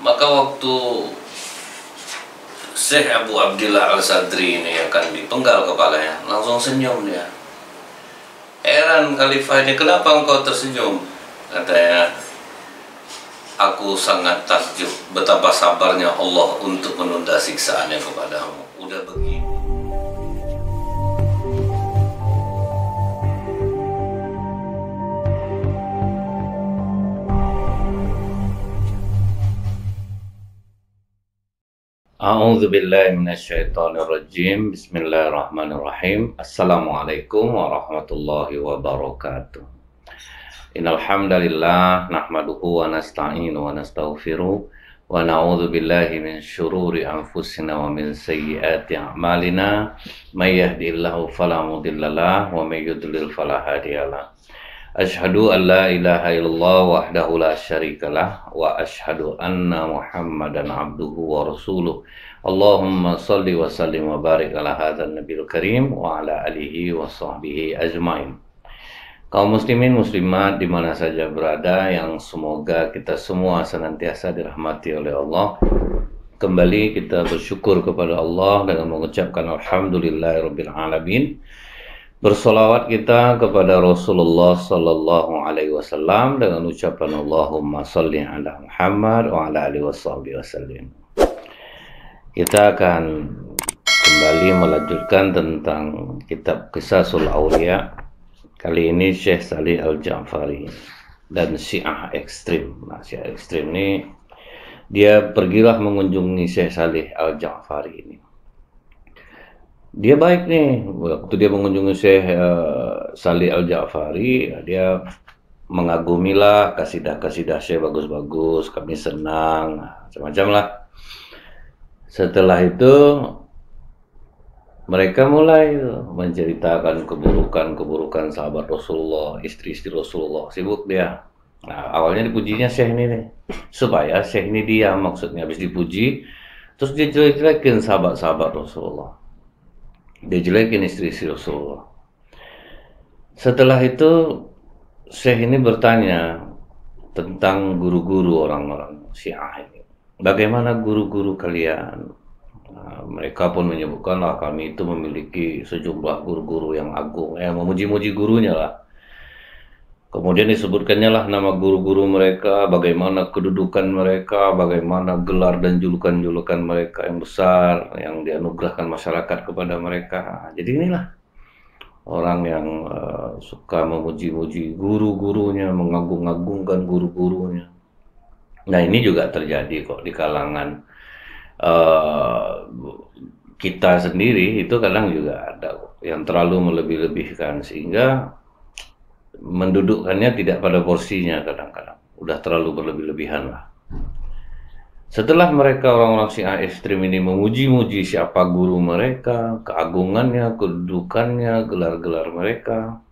Maka waktu Syekh Abu Abdillah Al-Sadri ini akan dipenggal kepalanya, langsung senyum dia. Heran Khalifah ini, kenapa engkau tersenyum? Katanya, aku sangat takjub betapa sabarnya Allah untuk menunda siksaannya kepadamu. Udah begini. A'udzu billahi minasyaitonir rajim. Bismillahirrahmanirrahim. Assalamualaikum warahmatullahi wabarakatuh. Innal hamdalillah nahmaduhu wa nasta'inu wa nastaghfiruh wa na'udzu billahi min syururi anfusina wa min sayyiati a'malina. May yahdihillahu fala mudhillalah wa may yudlil fala hadiyalah. Asyhadu an la ilaha illallah wahdahu la syarikalah wa asyhadu anna Muhammadan abduhu wa rasuluh. Allahumma salli wa sallim wa barik ala hadzal nabiyil karim wa ala alihi wa sahbihi ajmain. Kaum muslimin muslimat di mana saja berada, yang semoga kita semua senantiasa dirahmati oleh Allah. Kembali kita bersyukur kepada Allah dengan mengucapkan alhamdulillahirabbil alamin. Bersolawat kita kepada Rasulullah Sallallahu Alaihi Wasallam dengan ucapan Allahumma salli ala Muhammad wa ala alihi wasallam. Kita akan kembali melanjutkan tentang kitab Qisasul Aulia. Kali ini Syekh Salih Al-Ja'fari dan Syiah ekstrim. Nah, Syiah ekstrim ini dia pergilah mengunjungi Syekh Salih Al-Ja'fari ini. Dia baik nih, waktu dia mengunjungi Syekh Salih Al-Ja'fari, dia mengagumilah kasidah-kasidah Syekh bagus-bagus, kami senang, macam-macam lah. Setelah itu mereka mulai menceritakan keburukan-keburukan sahabat Rasulullah, istri-istri Rasulullah, sibuk dia. Nah, awalnya dipujinya Syekh ini nih, supaya Syekh ini diam, maksudnya habis dipuji, terus dia jelek-jelekin sahabat-sahabat Rasulullah. Dia jelekin istri-istri Rasulullah. Setelah itu Syekh ini bertanya tentang guru-guru orang-orang Syiah ini. Bagaimana guru-guru kalian? Nah, mereka pun menyebutkanlah kami itu memiliki sejumlah guru-guru yang agung, memuji-muji gurunya lah. Kemudian disebutkannya lah nama guru-guru mereka, bagaimana kedudukan mereka, bagaimana gelar dan julukan-julukan mereka yang besar, yang dianugerahkan masyarakat kepada mereka. Jadi inilah orang yang suka memuji-muji guru-gurunya, mengagung-agungkan guru-gurunya. Nah, ini juga terjadi kok di kalangan kita sendiri, itu kadang juga ada yang terlalu melebih-lebihkan, sehingga mendudukkannya tidak pada porsinya kadang-kadang. Udah terlalu berlebih-lebihan lah. Setelah mereka orang-orang Syiah ekstrim ini memuji-muji siapa guru mereka, keagungannya, kedudukannya, gelar-gelar mereka,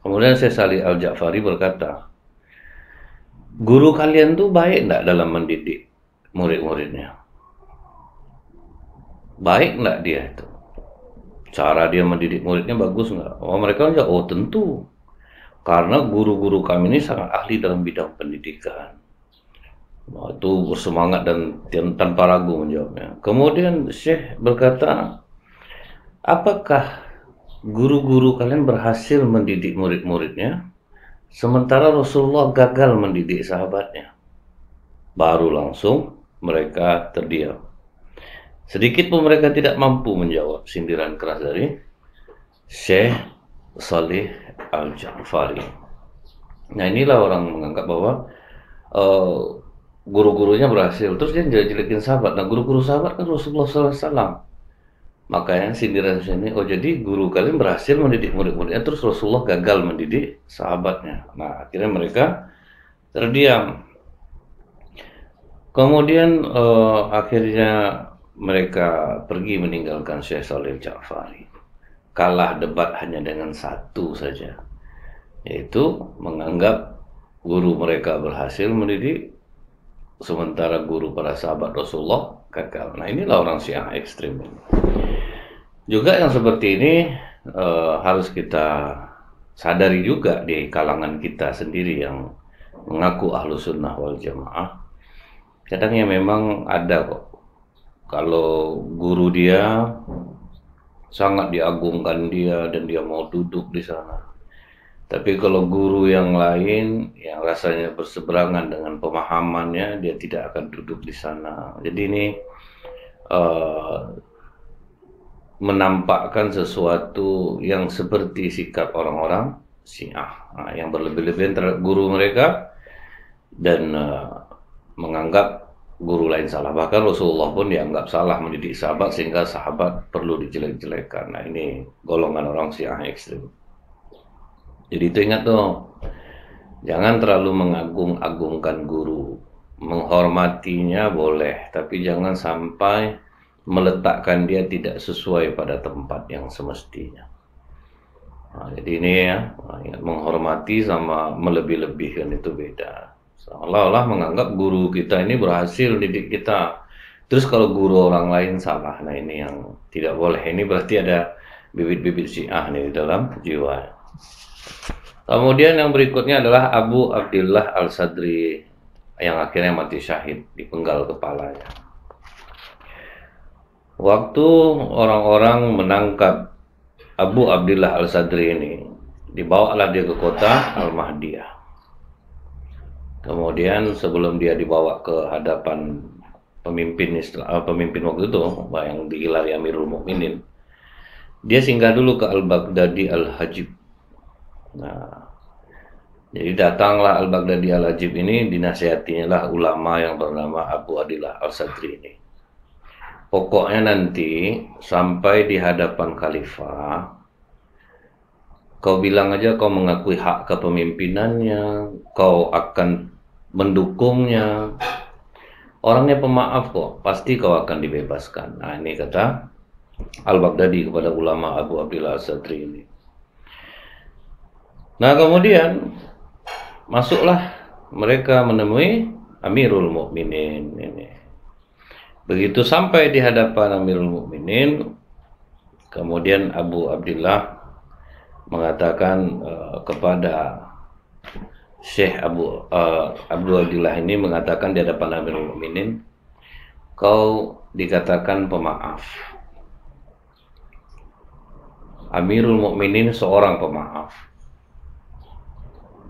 kemudian Syekh Salih Al-Ja'fari berkata, guru kalian tuh baik enggak dalam mendidik murid-muridnya? Baik enggak dia itu? Cara dia mendidik muridnya bagus enggak? Oh, mereka menjawab, oh tentu. Karena guru-guru kami ini sangat ahli dalam bidang pendidikan. Nah, itu bersemangat dan tanpa ragu menjawabnya. Kemudian Syekh berkata, apakah guru-guru kalian berhasil mendidik murid-muridnya, sementara Rasulullah gagal mendidik sahabatnya? Baru langsung mereka terdiam. Sedikit pun mereka tidak mampu menjawab sindiran keras dari Syekh Salih Al-Ja'fari. Nah, inilah orang menganggap bahwa guru-gurunya berhasil, terus dia jelek-jelekin sahabat. Nah, guru-guru sahabat kan Rasulullah SAW. Makanya sindiran sini, oh jadi guru kalian berhasil mendidik murid-muridnya, terus Rasulullah gagal mendidik sahabatnya. Nah, akhirnya mereka terdiam. Kemudian akhirnya mereka pergi meninggalkan Syekh Salih Al-Ja'fari. Kalah debat hanya dengan satu saja, yaitu menganggap guru mereka berhasil mendidik, sementara guru para sahabat Rasulullah gagal. Nah, inilah orang Syiah ekstrim. Juga yang seperti ini harus kita sadari juga di kalangan kita sendiri yang mengaku ahlu sunnah wal jamaah. Kadang ya memang ada kok. Kalau guru dia sangat diagungkan dia dan dia mau duduk di sana. Tapi kalau guru yang lain yang rasanya berseberangan dengan pemahamannya, dia tidak akan duduk di sana. Jadi ini eh, menampakkan sesuatu yang seperti sikap orang-orang Syiah, yang berlebih-lebihan terhadap guru mereka dan menganggap guru lain salah. Bahkan Rasulullah pun dianggap salah mendidik sahabat sehingga sahabat perlu dijelek-jelekan. Nah, ini golongan orang Syiah ekstrim. Jadi itu ingat tuh, jangan terlalu mengagung-agungkan guru. Menghormatinya boleh, tapi jangan sampai meletakkan dia tidak sesuai pada tempat yang semestinya. Nah, jadi ini ya, menghormati sama melebih-lebihkan itu beda. Seolah-olah menganggap guru kita ini berhasil didik kita. Terus kalau guru orang lain salah, nah ini yang tidak boleh. Ini berarti ada bibit-bibit Syiah nih di dalam jiwa. Kemudian yang berikutnya adalah Abu Abdillah Al-Sadri yang akhirnya mati syahid, dipenggal kepalanya. Waktu orang-orang menangkap Abu Abdillah Al-Sadri ini, dibawalah dia ke kota Al-Mahdiyah. Kemudian sebelum dia dibawa ke hadapan pemimpin waktu itu yang digelari Amirul Mukminin, dia singgah dulu ke Al-Baghdadi Al-Hajib. Nah, jadi datanglah Al-Baghdadi Al-Hajib ini, dinasihatinya lah ulama yang bernama Abu Abdillah Al-Sadri ini. Pokoknya nanti sampai di hadapan khalifah, kau bilang aja kau mengakui hak kepemimpinannya, kau akan mendukungnya. Orangnya pemaaf kok, pasti kau akan dibebaskan. Nah, ini kata Al-Baghdadi kepada ulama Abu Abdillah Al-Sadri ini. Nah, kemudian masuklah mereka menemui Amirul Mukminin ini. Begitu sampai di hadapan Amirul Mukminin, kemudian Abu Abdillah mengatakan kepada Syekh Abu Abdillah ini, mengatakan di hadapan Amirul Mukminin, kau dikatakan pemaaf. Amirul Mukminin seorang pemaaf.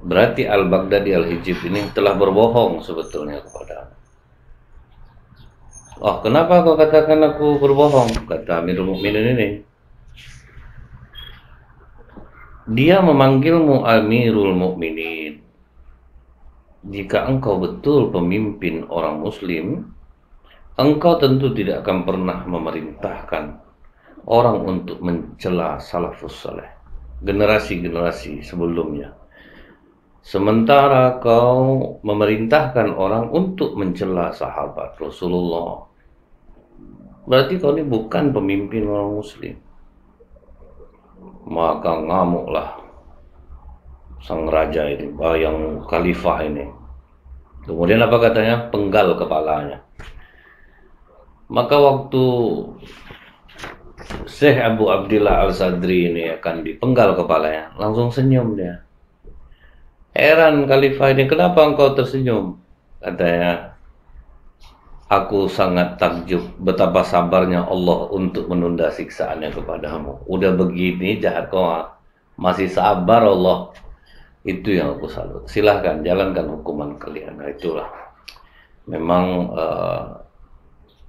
Berarti Al-Baghdadi Al-Hijib ini telah berbohong sebetulnya kepada. Oh, kenapa kau katakan aku berbohong? Kata Amirul Mukminin ini. Dia memanggilmu Amirul Mukminin. Jika engkau betul pemimpin orang Muslim, engkau tentu tidak akan pernah memerintahkan orang untuk mencela salafus saleh, generasi-generasi sebelumnya. Sementara kau memerintahkan orang untuk mencela sahabat Rasulullah. Berarti kau ini bukan pemimpin orang Muslim. Maka ngamuklah sang raja ini, yang khalifah ini. Kemudian apa katanya? Penggal kepalanya. Maka waktu Syekh Abu Abdillah Al-Sadri ini akan dipenggal kepalanya, langsung senyum dia. Heran khalifah ini, kenapa engkau tersenyum? Katanya, aku sangat takjub betapa sabarnya Allah untuk menunda siksaannya kepadamu. Udah begini jahat kau masih sabar Allah. Itu yang aku salut. Silahkan jalankan hukuman kalian. Nah, itulah. Memang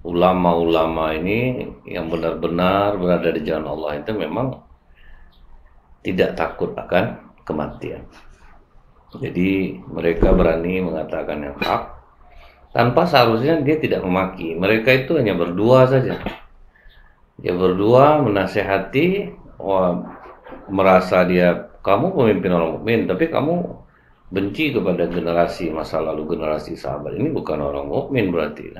ulama-ulama ini yang benar-benar berada di jalan Allah itu memang tidak takut akan kematian. Jadi mereka berani mengatakan yang hak tanpa seharusnya dia tidak memaki. Mereka itu hanya berdua saja. Dia berdua menasehati, merasa dia, kamu pemimpin orang mukmin, tapi kamu benci kepada generasi masa lalu, generasi sahabat. Ini bukan orang mukmin berarti.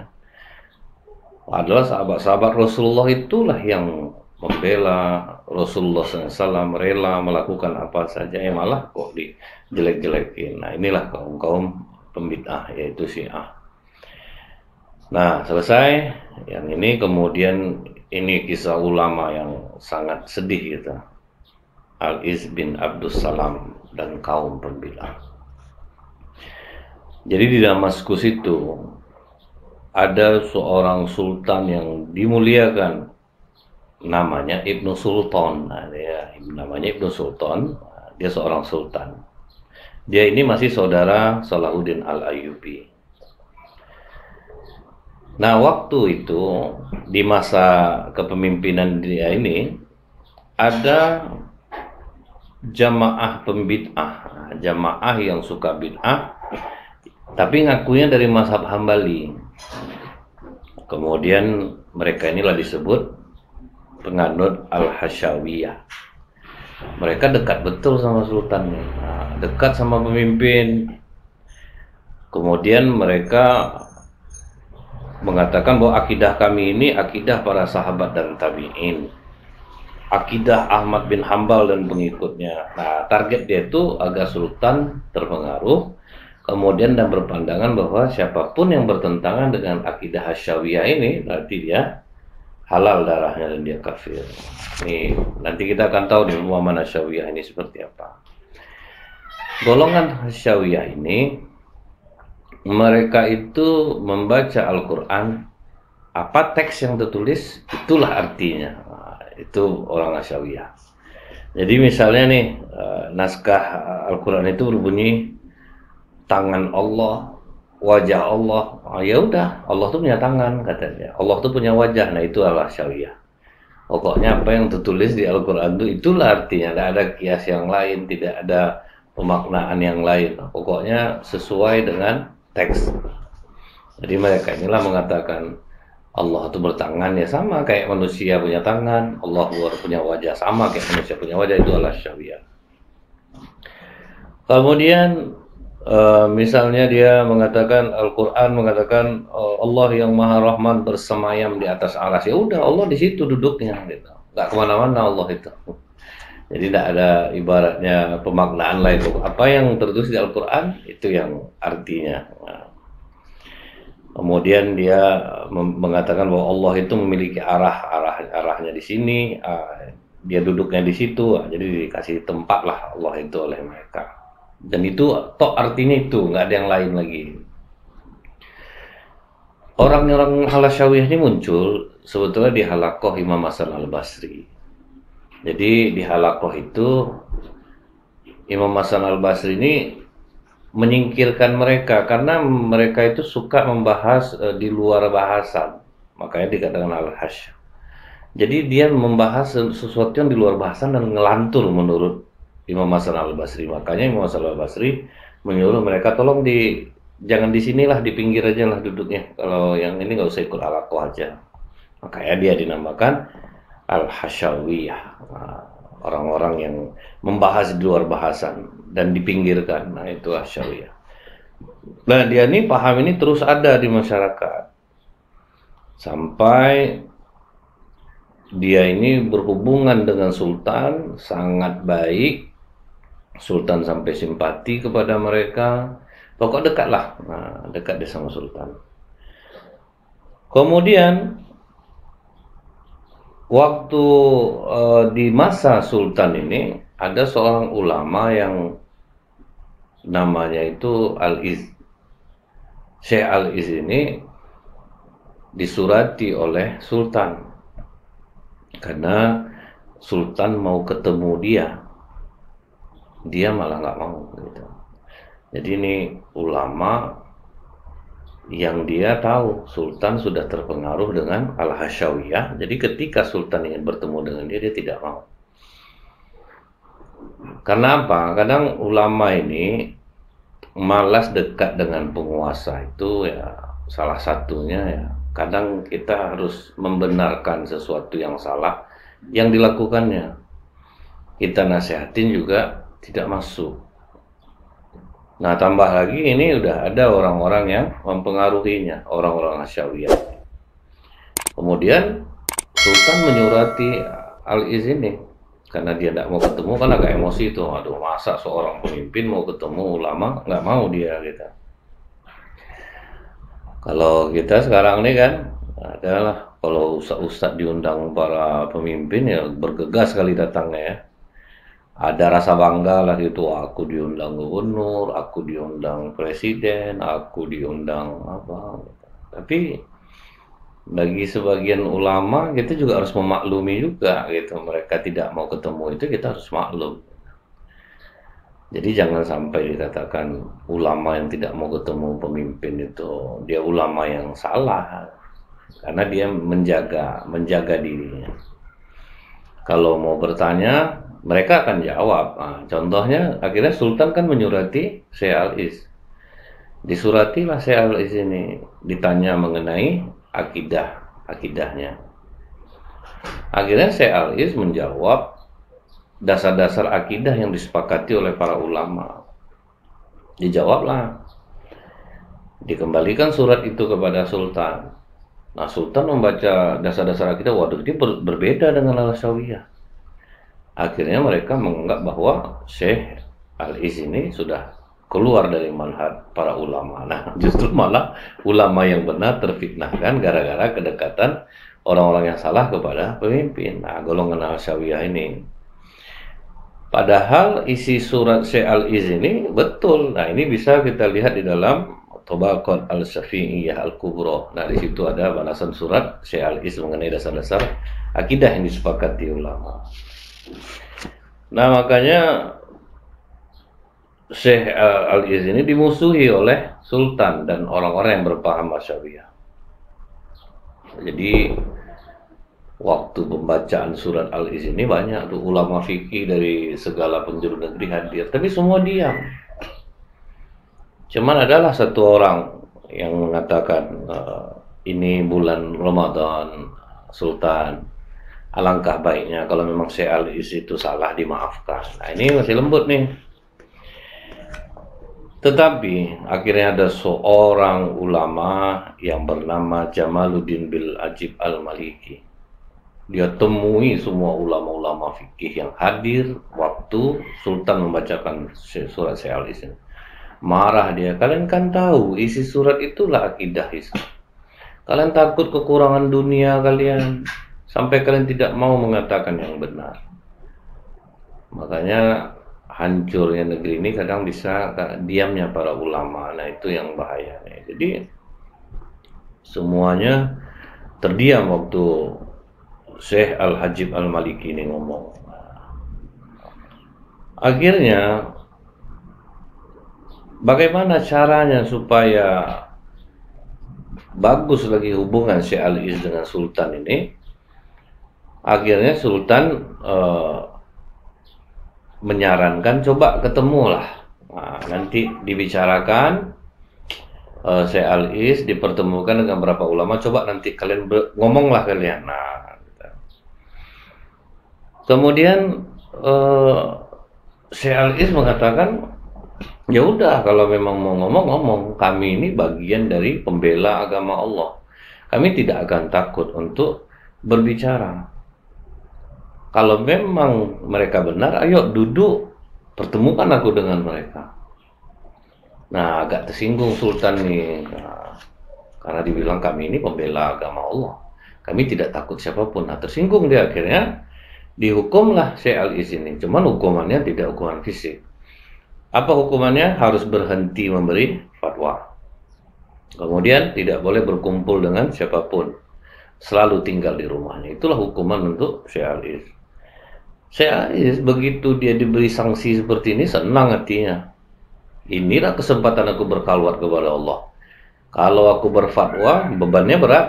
Adalah sahabat-sahabat Rasulullah itulah yang membela Rasulullah SAW, rela melakukan apa saja, malah kok dijelek-jelekin. Nah, inilah kaum-kaum pembid'ah, yaitu Syiah. Nah, selesai yang ini. Kemudian ini kisah ulama yang sangat sedih gitu, Al-Iz bin Abdus Salam dan kaum pembid'ah. Jadi di Damaskus itu ada seorang sultan yang dimuliakan, namanya Ibnu Sultan. Nah, namanya Ibnu Sultan, dia seorang sultan. Dia ini masih saudara Salahuddin Al-Ayyubi. Nah, waktu itu di masa kepemimpinan dia ini ada jamaah pembid'ah, jamaah yang suka bid'ah, tapi ngakunya dari mazhab Hambali. Kemudian mereka inilah disebut penganut Al-Hasyawiyah. Mereka dekat betul sama sultannya, dekat sama pemimpin. Kemudian mereka mengatakan bahwa akidah kami ini akidah para sahabat dan tabi'in, akidah Ahmad bin Hambal dan pengikutnya. Nah, target dia itu agar sultan terpengaruh, kemudian dan berpandangan bahwa siapapun yang bertentangan dengan akidah Hasyawiyah ini berarti dia halal darahnya dan dia kafir. Nih, nanti kita akan tahu di pemahaman Hasyawiyah ini seperti apa. Golongan Hasyawiyah ini mereka itu membaca Al-Quran, apa teks yang tertulis itulah artinya. Nah, itu orang Hasyawiyah. Jadi misalnya nih, naskah Al-Quran itu berbunyi tangan Allah, wajah Allah. Ya udah, Allah tuh punya tangan katanya, Allah tuh punya wajah. Nah, itu Al-Hasyawiyah. Pokoknya apa yang tertulis di Al-Quran itu itulah artinya. Tidak ada kias yang lain, tidak ada pemaknaan yang lain. Pokoknya sesuai dengan teks. Jadi mereka inilah mengatakan Allah itu bertangan, ya sama kayak manusia punya tangan, Allah punya wajah sama kayak manusia punya wajah. Itu Al-Hasyawiyah. Kemudian misalnya dia mengatakan, Al-Quran mengatakan Allah yang Maha Rahman bersemayam di atas arsy. Ya udah, Allah di situ duduknya, gitu. Nggak kemana-mana Allah itu. Jadi tidak ada ibaratnya pemaknaan lain. Apa yang tertulis di Al-Quran itu yang artinya. Nah, kemudian dia mengatakan bahwa Allah itu memiliki arahnya di sini, dia duduknya di situ. Jadi dikasih tempat lah Allah itu oleh mereka. Dan itu tok artinya itu, nggak ada yang lain lagi. Orang-orang Hasyawiyah ini muncul sebetulnya di Halaqah Imam Hasan Al-Basri. Jadi di Halaqah itu Imam Hasan Al-Basri ini menyingkirkan mereka karena mereka itu suka membahas di luar bahasan. Makanya dikatakan Al-Hasyah. Jadi dia membahas sesuatu yang di luar bahasan dan ngelantur menurut Imam Hasan Al-Basri. Makanya Imam Hasan Al-Basri menyuruh mereka tolong jangan di sinilah, di pinggir aja lah duduknya. Kalau yang ini nggak usah ikut Halaqah aja. Makanya dia dinamakan Al-Hasyawiyah. Orang-orang yang membahas di luar bahasan dan dipinggirkan. Nah, itu Hasyawiyah. Nah, dia ini paham ini terus ada di masyarakat. Sampai dia ini berhubungan dengan sultan sangat baik. Sultan sampai simpati kepada mereka. Pokok dekat lah. Nah, dekat dia sama sultan. Kemudian waktu di masa sultan ini ada seorang ulama yang namanya itu Al-Iz. Syekh Al-Iz ini disurati oleh sultan karena sultan mau ketemu dia malah nggak mau gitu. Jadi ini ulama yang dia tahu sultan sudah terpengaruh dengan Al-Hasyawiyah. Jadi ketika sultan ingin bertemu dengan dia tidak mau. Karena apa? Kadang ulama ini malas dekat dengan penguasa, itu ya salah satunya ya. Kadang kita harus membenarkan sesuatu yang salah yang dilakukannya. Kita nasihatin juga tidak masuk. Nah, tambah lagi ini udah ada orang-orang yang mempengaruhinya, orang-orang Hasyawiyah. Kemudian Sultan menyurati Al-Iz ini karena dia tidak mau ketemu, kan agak emosi itu. Aduh, masa seorang pemimpin mau ketemu ulama, nggak mau dia gitu. Kalau kita sekarang ini kan adalah kalau ustadz diundang para pemimpin ya bergegas kali datangnya ya. Ada rasa bangga lah gitu, aku diundang gubernur, aku diundang presiden, aku diundang apa. Tapi bagi sebagian ulama kita juga harus memaklumi juga gitu, mereka tidak mau ketemu itu kita harus maklum. Jadi jangan sampai dikatakan ulama yang tidak mau ketemu pemimpin itu dia ulama yang salah, karena dia menjaga dirinya. Kalau mau bertanya, mereka akan jawab. Nah, contohnya, akhirnya Sultan kan menyurati Syekh Al-Is. Disuratilah Syekh Al-Is ini, ditanya mengenai akidahnya. Akhirnya Syekh Al-Is menjawab dasar-dasar akidah yang disepakati oleh para ulama. Dijawablah. Dikembalikan surat itu kepada Sultan. Nah, Sultan membaca dasar-dasar akidah, waduh, ini berbeda dengan Al-Hashawiyah. Akhirnya mereka menganggap bahwa Syekh Al-Is ini sudah keluar dari manhaj para ulama. Nah, justru malah ulama yang benar terfitnahkan gara-gara kedekatan orang-orang yang salah kepada pemimpin. Nah, golongan Al-Hashawiyah ini. Padahal isi surat Syekh Al-Is ini betul. Nah, ini bisa kita lihat di dalam Tabaqat Al-Syafi'iyah Al-Kubra. Nah, di situ ada balasan surat Syekh Al-Is mengenai dasar-dasar akidah yang disepakati ulama. Nah, makanya Syekh Al-Is ini dimusuhi oleh Sultan dan orang-orang yang berpaham Hashawiyah. Jadi waktu pembacaan surat Al-Is ini banyak tuh ulama fikih dari segala penjuru negeri hadir, tapi semua diam. Cuman adalah satu orang yang mengatakan ini bulan Ramadan, Sultan, alangkah baiknya kalau memang Syekh Al-Is itu salah dimaafkan. Nah, ini masih lembut nih. Tetapi akhirnya ada seorang ulama yang bernama Jamaluddin bil Ajib Al-Maliki. Dia temui semua ulama-ulama fikih yang hadir waktu Sultan membacakan surat Syekh Al-Is. Marah dia, kalian kan tahu isi surat itulah akidah Islam. Kalian takut kekurangan dunia kalian, sampai kalian tidak mau mengatakan yang benar. Makanya hancurnya negeri ini kadang bisa diamnya para ulama. Nah, itu yang bahayanya. Jadi semuanya terdiam waktu Syekh Al-Hajib Al-Maliki ini ngomong. Akhirnya bagaimana caranya supaya bagus lagi hubungan Syekh Al-Is dengan Sultan ini? Akhirnya Sultan menyarankan coba ketemulah. Nah, nanti dibicarakan Syekh Al-Is dipertemukan dengan beberapa ulama. Coba nanti kalian ngomonglah kalian. Nah, gitu. Kemudian Syekh Al-Is mengatakan, ya udah, kalau memang mau ngomong, kami ini bagian dari pembela agama Allah. Kami tidak akan takut untuk berbicara. Kalau memang mereka benar, ayo duduk, pertemukan aku dengan mereka. Nah, agak tersinggung Sultan nih, karena dibilang kami ini pembela agama Allah. Kami tidak takut siapapun. Nah, tersinggung dia, akhirnya dihukumlah Syekh Al-Is ini. Cuman hukumannya tidak hukuman fisik. Apa hukumannya? Harus berhenti memberi fatwa. Kemudian tidak boleh berkumpul dengan siapapun. Selalu tinggal di rumahnya. Itulah hukuman untuk Syekh Al-Is. Syekh Al-Is begitu dia diberi sanksi seperti ini, senang hatinya. Inilah kesempatan aku berkhulwat kepada Allah. Kalau aku berfatwa, bebannya berat.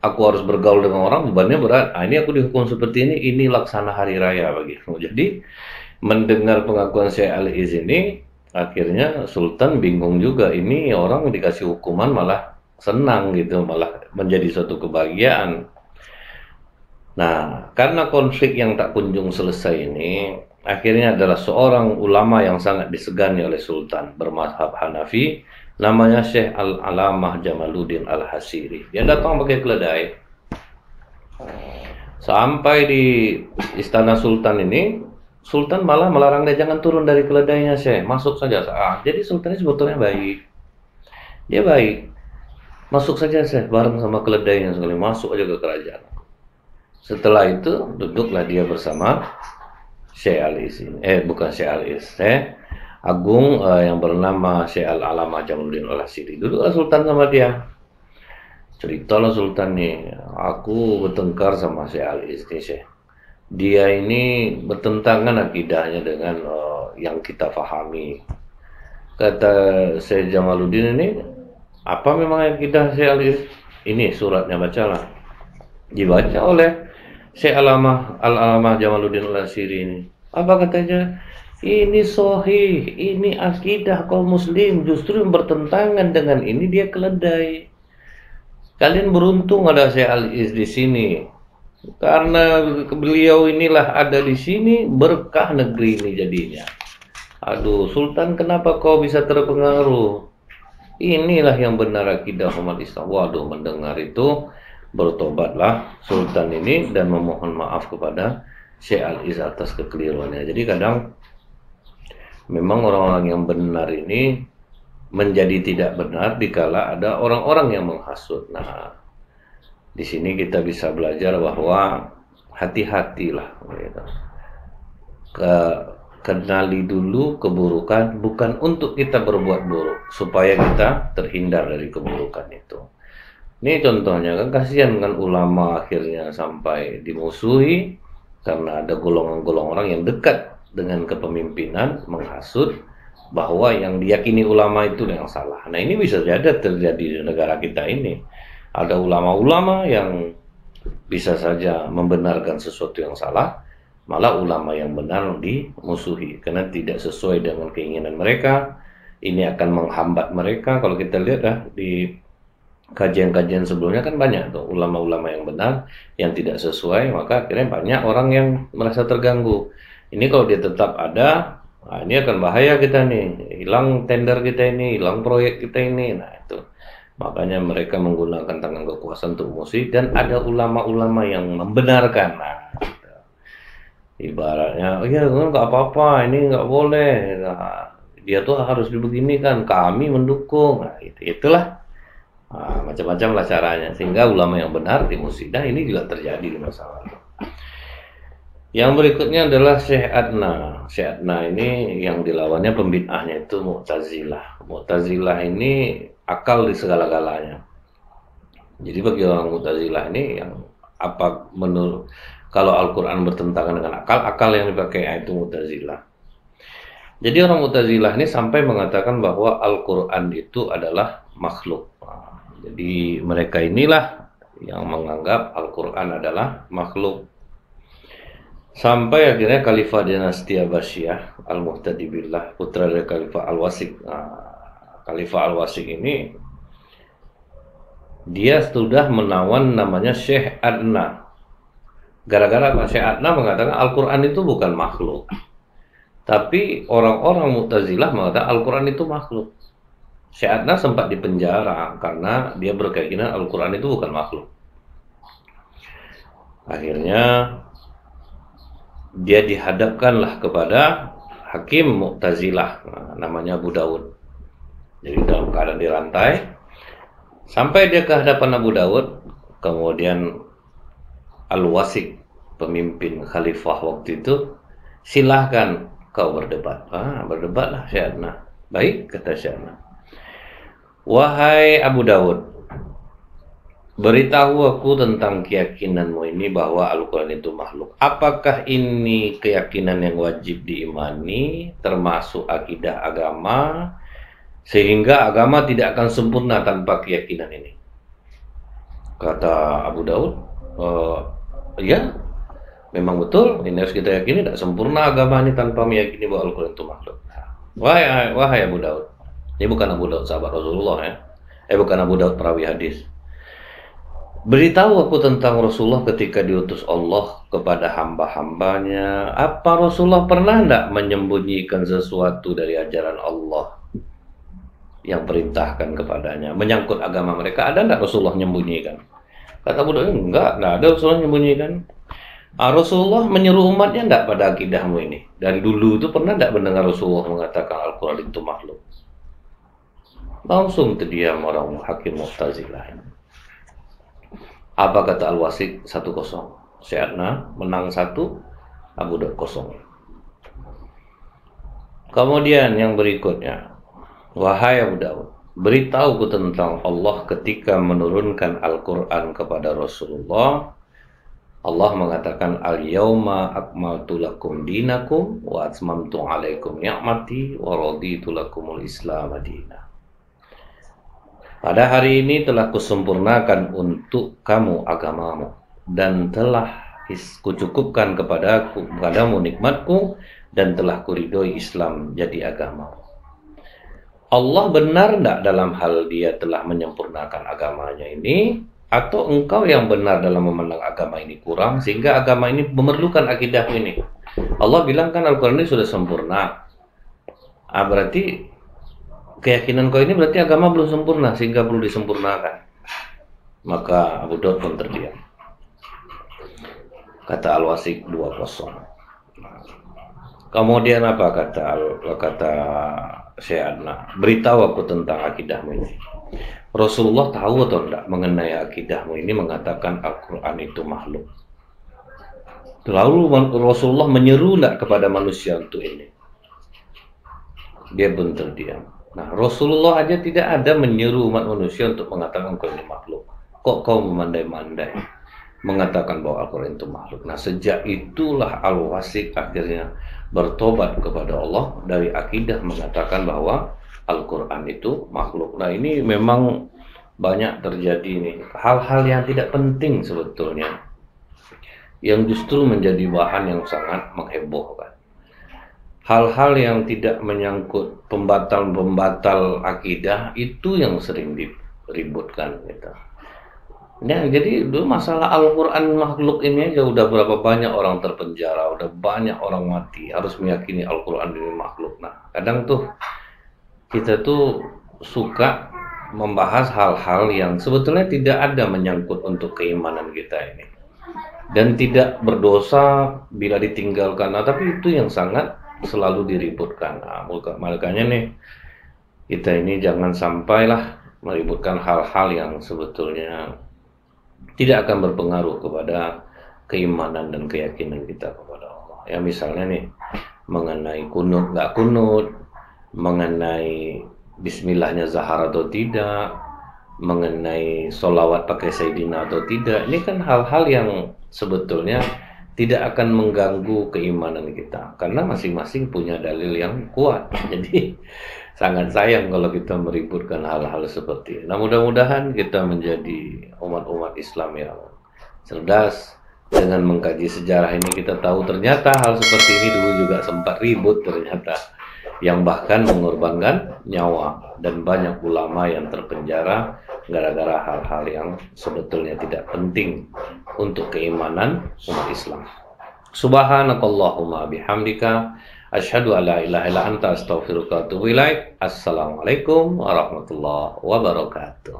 Aku harus bergaul dengan orang, bebannya berat. Nah, ini aku dihukum seperti ini laksana hari raya bagiku. Jadi mendengar pengakuan Syekh Al-Is ini, akhirnya Sultan bingung juga. Ini orang dikasih hukuman malah senang gitu, malah menjadi suatu kebahagiaan. Nah, karena konflik yang tak kunjung selesai ini, akhirnya adalah seorang ulama yang sangat disegani oleh Sultan bermazhab Hanafi, namanya Syekh Al-Alamah Jamaluddin Al-Hasiri. Dia datang pakai keledai. Sampai di istana Sultan ini, Sultan malah melarang dia jangan turun dari keledainya, Syekh, masuk saja. Jadi Sultan ini sebetulnya baik. Dia baik. Masuk saja, Syekh, bareng sama keledainya sekali, masuk aja ke kerajaan. Setelah itu duduklah dia bersama Syekh Al-Is ini. Bukan Syekh Al-Is, Agung yang bernama Syekh Al-Alamah Jamaluddin Al-Hasiri. Duduklah Sultan sama dia. Ceritalah Sultan nih, aku bertengkar sama Syekh Ali ini Syekh. Dia ini bertentangan akidahnya dengan yang kita fahami. Kata Syekh Jamaluddin ini, apa memang akidah Syekh Ali? Ini suratnya bacalah. Dibaca oleh Syekh Al-Alamah Jamaluddin Al-Asyiri ini. Apa katanya? Ini sahih, ini akidah kaum muslim, justru yang bertentangan dengan ini dia keledai. Kalian beruntung ada Syekh Al-Is di sini. Karena beliau inilah ada di sini, berkah negeri ini jadinya. Aduh, Sultan kenapa kau bisa terpengaruh? Inilah yang benar akidah umat Islam. Waduh, mendengar itu bertobatlah Sultan ini dan memohon maaf kepada Syekh Al-Is atas kekeliruannya. Jadi kadang memang orang-orang yang benar ini menjadi tidak benar dikala ada orang-orang yang menghasut. Nah, di sini kita bisa belajar bahwa hati-hatilah gitu. Kenali dulu keburukan bukan untuk kita berbuat buruk, supaya kita terhindar dari keburukan itu. Ini contohnya kan, kasihan kan ulama akhirnya sampai dimusuhi karena ada golongan-golongan orang yang dekat dengan kepemimpinan menghasut bahwa yang diyakini ulama itu yang salah. Nah, ini bisa jadi terjadi di negara kita ini. Ada ulama-ulama yang bisa saja membenarkan sesuatu yang salah, malah ulama yang benar dimusuhi karena tidak sesuai dengan keinginan mereka. Ini akan menghambat mereka. Kalau kita lihat di kajian-kajian sebelumnya kan banyak tuh ulama-ulama yang benar yang tidak sesuai, maka akhirnya banyak orang yang merasa terganggu. Ini kalau dia tetap ada, nah ini akan bahaya kita nih, hilang tender kita ini, hilang proyek kita ini. Nah itu makanya mereka menggunakan tangan kekuasaan untuk musik, dan ada ulama-ulama yang membenarkan. Nah gitu. Ibaratnya, oh ya nggak apa-apa, ini nggak boleh. Nah, dia tuh harus dibeginikan, kami mendukung. Nah itulah. Nah, macam-macam lah caranya sehingga ulama yang benar dimusuhi. Nah ini juga terjadi di masa lalu. Yang berikutnya adalah Syekh Adna. Syekh Adna ini yang dilawannya pembid'ahnya itu Mu'tazilah. Mu'tazilah ini akal di segala-galanya. Jadi bagi orang Mu'tazilah ini yang apa menurut, kalau Al-Quran bertentangan dengan akal yang dipakai itu Mu'tazilah. Jadi orang Mu'tazilah ini sampai mengatakan bahwa Al-Quran itu adalah makhluk. Jadi mereka inilah yang menganggap Al-Quran adalah makhluk. Sampai akhirnya Khalifah dinasti Abbasiyah Al-Muhtadi Billah, putra dari Khalifah Al-Wasik. Khalifah Al-Wasik ini dia sudah menawan namanya Syekh Adna. Gara-gara Syekh Adna mengatakan Al-Quran itu bukan makhluk. Tapi orang-orang Mu'tazilah mengatakan Al-Quran itu makhluk. Syekh Adna sempat dipenjara karena dia berkeyakinan Al-Quran itu bukan makhluk. Akhirnya dia dihadapkanlah kepada hakim Mu'tazilah, namanya Abu Dawud. Jadi dalam keadaan dirantai, sampai dia ke hadapan Abu Dawud. Kemudian Al-Wasik, pemimpin khalifah waktu itu, silahkan kau berdebat. Berdebatlah Syekh Adna. Baik, kata Syekh Adna. Wahai Abu Dawud, beritahu aku tentang keyakinanmu ini bahwa Al-Quran itu makhluk. Apakah ini keyakinan yang wajib diimani, termasuk akidah agama, sehingga agama tidak akan sempurna tanpa keyakinan ini? Kata Abu Dawud, ya, memang betul, ini harus kita yakini, tidak sempurna agama ini tanpa meyakini bahwa Al-Quran itu makhluk. Wahai Abu Dawud, ini bukan Abu Dawud sahabat Rasulullah ya, bukan Abu Dawud perawi hadis. Beritahu aku tentang Rasulullah ketika diutus Allah kepada hamba-hambanya. Apa Rasulullah pernah tidak menyembunyikan sesuatu dari ajaran Allah yang perintahkan kepadanya menyangkut agama mereka? Ada tidak Rasulullah menyembunyikan? Kata Abu Dawud, enggak ada Rasulullah menyembunyikan. Rasulullah menyeru umatnya tidak pada akidahmu ini. Dan dulu itu pernah tidak mendengar Rasulullah mengatakan Al-Quran itu makhluk? Langsung terdiam orang hakim Mu'tazilah. Apa kata Al-Wasik? 1-0. Syekh Adna menang 1, Abu Dawud 0. Kemudian yang berikutnya, wahai Abu Dawud, Beritahuku tentang Allah ketika menurunkan Al-Quran kepada Rasulullah. Allah mengatakan al-yauma akmaltu lakum dinakum wa atmamtu alaikum ni'mati wa raditu lakumul islam madinah. Pada hari ini telah kusempurnakan untuk kamu agamamu dan telah kucukupkan kepadamu nikmatku dan telah kuridhoi Islam jadi agamamu. Allah benar tidak dalam hal dia telah menyempurnakan agamanya ini, atau engkau yang benar dalam memandang agama ini kurang sehingga agama ini memerlukan akidah ini? Allah bilang kan Al-Quran ini sudah sempurna. Berarti keyakinan kau ini berarti agama belum sempurna sehingga perlu disempurnakan. Maka Abu Daud pun terdiam. Kata Al-Wasik 20. Kemudian apa kata Syekh Adna? Beritahu aku tentang akidahmu ini. Rasulullah tahu atau tidak mengenai akidahmu ini, mengatakan Al-Quran itu makhluk. Lalu Rasulullah menyeru tidak kepada manusia untuk ini? Dia pun terdiam. Nah, Rasulullah aja tidak ada menyeru umat manusia untuk mengatakan Al-Quran ini makhluk. Kok kau memandai-mandai mengatakan bahwa Al-Quran itu makhluk? Nah, sejak itulah Al-Wasik akhirnya bertobat kepada Allah dari akidah mengatakan bahwa Al-Quran itu makhluk. Nah, ini memang banyak terjadi nih hal-hal yang tidak penting sebetulnya, yang justru menjadi bahan yang sangat menghebohkan. Hal-hal yang tidak menyangkut pembatal-pembatal akidah itu yang sering diributkan gitu. Nah, jadi dulu masalah Al-Quran makhluk ini aja udah berapa banyak orang terpenjara, udah banyak orang mati harus meyakini Al-Quran ini makhluk. Nah, kadang tuh kita tuh suka membahas hal-hal yang sebetulnya tidak ada menyangkut untuk keimanan kita ini, dan tidak berdosa bila ditinggalkan. Nah, tapi itu yang sangat selalu diributkan. Nah, makanya nih kita ini jangan sampailah meributkan hal-hal yang sebetulnya tidak akan berpengaruh kepada keimanan dan keyakinan kita kepada Allah. Ya, misalnya nih mengenai kunut nggak kunut, mengenai bismillahnya zahar atau tidak, mengenai sholawat pakai sayyidina atau tidak. Ini kan hal-hal yang sebetulnya tidak akan mengganggu keimanan kita karena masing-masing punya dalil yang kuat. Jadi sangat sayang kalau kita meributkan hal-hal seperti ini. Nah, mudah-mudahan kita menjadi umat-umat Islam yang cerdas. Dengan mengkaji sejarah ini kita tahu ternyata hal seperti ini dulu juga sempat ribut ternyata, yang bahkan mengorbankan nyawa, dan banyak ulama yang terpenjara gara-gara hal-hal yang sebetulnya tidak penting untuk keimanan umat Islam. Subhanakallahumma bihamdika asyhadu an la ilaha illa anta astaghfiruka wa atubu ilaik. Assalamualaikum warahmatullahi wabarakatuh.